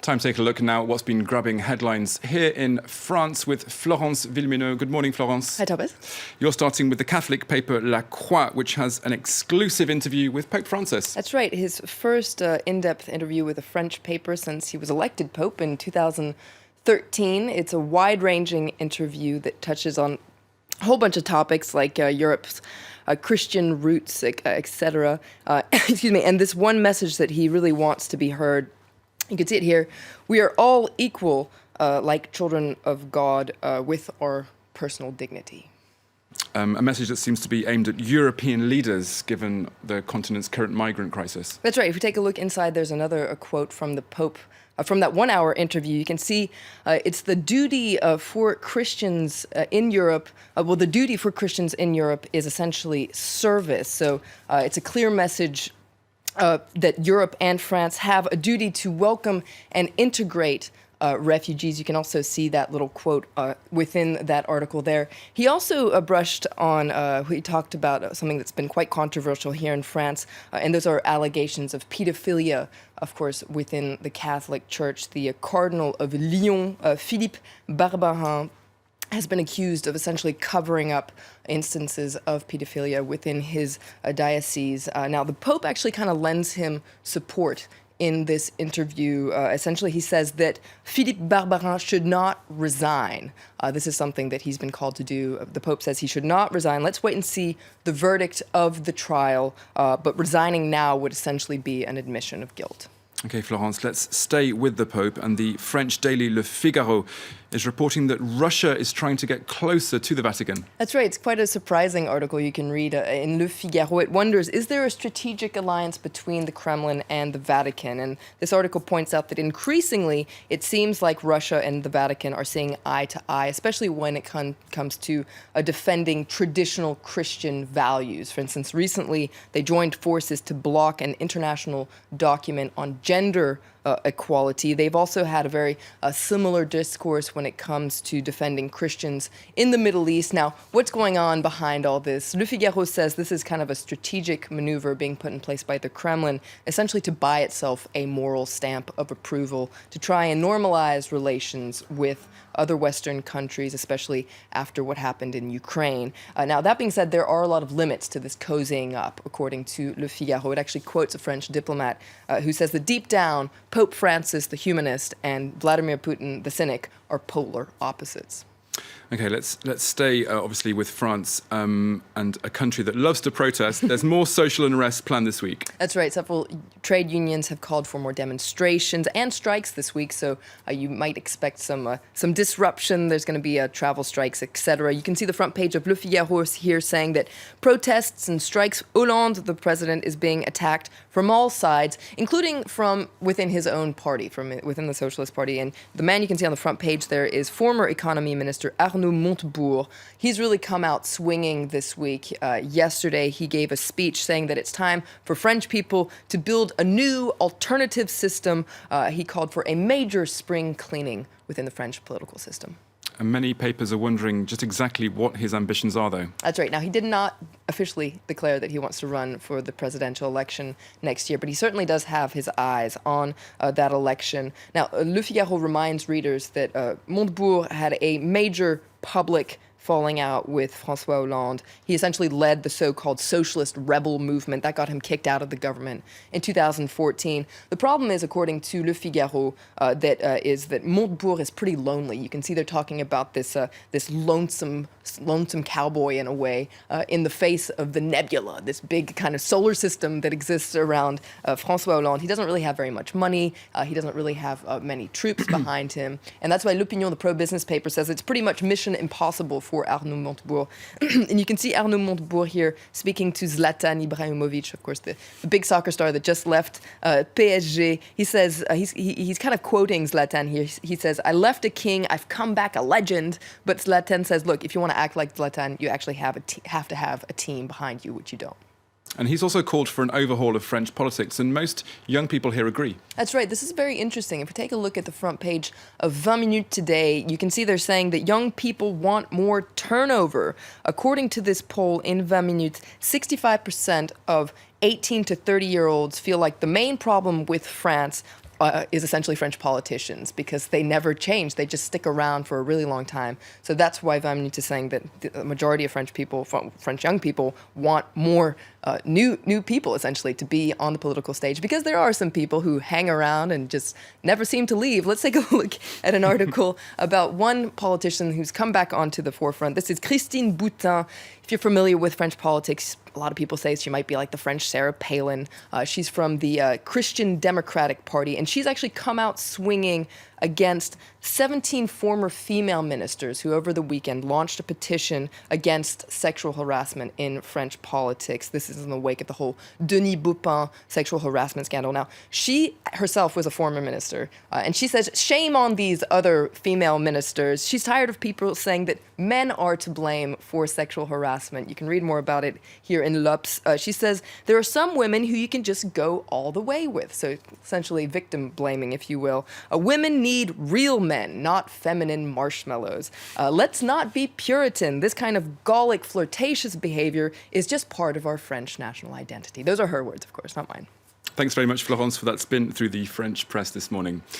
Time to take a look now at what's been grabbing headlines here in France with Florence Villeminot. Good morning, Florence. Hi, Thomas. You're starting with the Catholic paper La Croix, which has an exclusive interview with Pope Francis. That's right. His first in-depth interview with a French paper since he was elected Pope in 2013. It's a wide-ranging interview that touches on a whole bunch of topics like Europe's Christian roots, etc. And this one message that he really wants to be heard. You can see it here. We are all equal, like children of God, with our personal dignity. A message that seems to be aimed at European leaders, given the continent's current migrant crisis. That's right. If we take a look inside, there's another quote from the Pope. From that 1 hour interview, you can see it's the duty for Christians in Europe. The duty for Christians in Europe is essentially service. So it's a clear message that Europe and France have a duty to welcome and integrate refugees. You can also see that little quote within that article there. He also brushed on, he talked about something that's been quite controversial here in France, and those are allegations of pedophilia, of course, within the Catholic Church. The Cardinal of Lyon, Philippe Barbarin, has been accused of essentially covering up instances of pedophilia within his diocese. Now, the Pope actually kind of lends him support in this interview. Essentially, he says that Philippe Barbarin should not resign. This is something that he's been called to do. The Pope says he should not resign. Let's wait and see the verdict of the trial. But resigning now would essentially be an admission of guilt. Okay, Florence, let's stay with the Pope. And the French daily Le Figaro is reporting that Russia is trying to get closer to the Vatican. That's right. It's quite a surprising article you can read in Le Figaro. It wonders, is there a strategic alliance between the Kremlin and the Vatican? And this article points out that increasingly it seems like Russia and the Vatican are seeing eye to eye, especially when it comes to defending traditional Christian values. For instance, recently they joined forces to block an international document on gender equality. They've also had a very similar discourse when it comes to defending Christians in the Middle East. Now, what's going on behind all this? Le Figaro says this is kind of a strategic maneuver being put in place by the Kremlin, essentially to buy itself a moral stamp of approval, to try and normalize relations with other Western countries, especially after what happened in Ukraine. Now, that being said, there are a lot of limits to this cozying up, according to Le Figaro. It actually quotes a French diplomat who says that deep down, Pope Francis, the humanist, and Vladimir Putin, the cynic, are polar opposites. Okay, let's stay obviously with France and a country that loves to protest. There's more social unrest planned this week. That's right. Several trade unions have called for more demonstrations and strikes this week, so you might expect some disruption. There's going to be travel strikes, etc. You can see the front page of Le Figaro here saying that protests and strikes, Hollande, the president, is being attacked from all sides, including from within his own party, from within the Socialist Party. And the man you can see on the front page there is former economy minister Arnaud Montebourg. He's really come out swinging this week. Yesterday, he gave a speech saying that it's time for French people to build a new alternative system. He called for a major spring cleaning within the French political system. And many papers are wondering just exactly what his ambitions are, though. That's right. Now, he did not officially declare that he wants to run for the presidential election next year, but he certainly does have his eyes on that election. Now, Le Figaro reminds readers that Montebourg had a major public falling out with François Hollande. He essentially led the so-called socialist rebel movement that got him kicked out of the government in 2014. The problem is, according to Le Figaro, that Montebourg is pretty lonely. You can see they're talking about this lonesome cowboy in a way in the face of the nebula, this big kind of solar system that exists around François Hollande. He doesn't really have very much money. He doesn't really have many troops behind him, and that's why L'Opinion, the pro-business paper, says it's pretty much mission impossible for Arnaud Montebourg. And you can see Arnaud Montebourg here speaking to Zlatan Ibrahimovic, of course, the big soccer star that just left PSG. He says, he's kind of quoting Zlatan here. He says, "I left a king, I've come back a legend." But Zlatan says, look, if you want to act like Zlatan, you actually have to have a team behind you, which you don't. And he's also called for an overhaul of French politics, and most young people here agree. That's right. This is very interesting. If we take a look at the front page of 20 Minutes today, you can see they're saying that young people want more turnover. According to this poll in 20 Minutes, 65% of 18 to 30-year-olds feel like the main problem with France is essentially French politicians, because they never change. They just stick around for a really long time. So that's why Vamnit is saying that the majority of French people, French young people, want more new people, essentially, to be on the political stage, because there are some people who hang around and just never seem to leave. Let's take a look at an article about one politician who's come back onto the forefront. This is Christine Boutin. If you're familiar with French politics, a lot of people say she might be like the French Sarah Palin. She's from the Christian Democratic Party, and she's actually come out swinging against 17 former female ministers who over the weekend launched a petition against sexual harassment in French politics. This is in the wake of the whole Denis Baupin sexual harassment scandal. Now, she herself was a former minister, and she says, shame on these other female ministers. She's tired of people saying that men are to blame for sexual harassment. You can read more about it here in L'Obs. She says, there are some women who you can just go all the way with. So essentially victim blaming, if you will. Women need real men, not feminine marshmallows. Let's not be Puritan. This kind of Gallic, flirtatious behavior is just part of our French national identity. Those are her words, of course, not mine. Thanks very much, Florence, for that spin through the French press this morning.